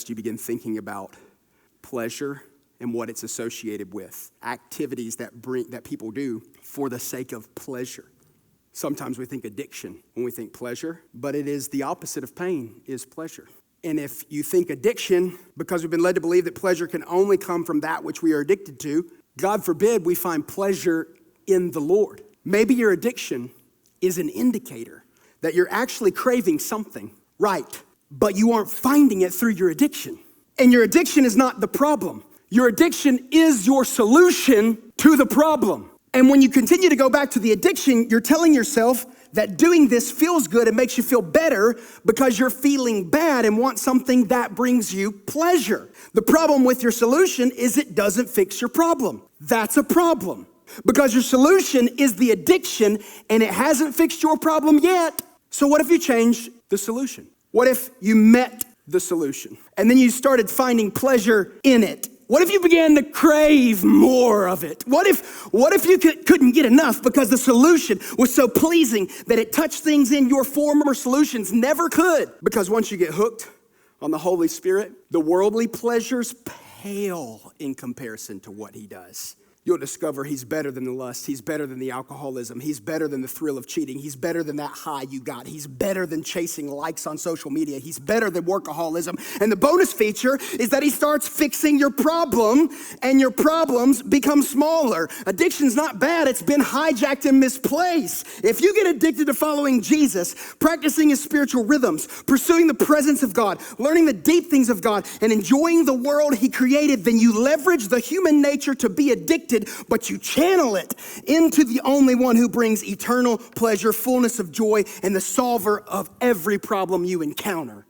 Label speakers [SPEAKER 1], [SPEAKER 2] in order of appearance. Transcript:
[SPEAKER 1] depressed, you begin thinking about pleasure and what it's associated with. Activities that people do for the sake of pleasure. Sometimes we think addiction when we think pleasure, but it is the opposite of pain, is pleasure. And if you think addiction, because we've been led to believe that pleasure can only come from that which we are addicted to, God forbid we find pleasure in the Lord. Maybe your addiction is an indicator that you're actually craving something, right? But you aren't finding it through your addiction. And your addiction is not the problem. Your addiction is your solution to the problem. And when you continue to go back to the addiction, you're telling yourself that doing this feels good and makes you feel better because you're feeling bad and want something that brings you pleasure. The problem with your solution is it doesn't fix your problem. That's a problem because your solution is the addiction and it hasn't fixed your problem yet. So what if you change the solution? What if you met the solution and then you started finding pleasure in it? What if you began to crave more of it? What if you couldn't get enough because the solution was so pleasing that it touched things in your former solutions never could? Because once you get hooked on the Holy Spirit, the worldly pleasures pale in comparison to what he does. You'll discover he's better than the lust. He's better than the alcoholism. He's better than the thrill of cheating. He's better than that high you got. He's better than chasing likes on social media. He's better than workaholism. And the bonus feature is that he starts fixing your problem and your problems become smaller. Addiction's not bad. It's been hijacked and misplaced. If you get addicted to following Jesus, practicing his spiritual rhythms, pursuing the presence of God, learning the deep things of God, and enjoying the world he created, then you leverage the human nature to be addicted, but you channel it into the only one who brings eternal pleasure, fullness of joy, and the solver of every problem you encounter.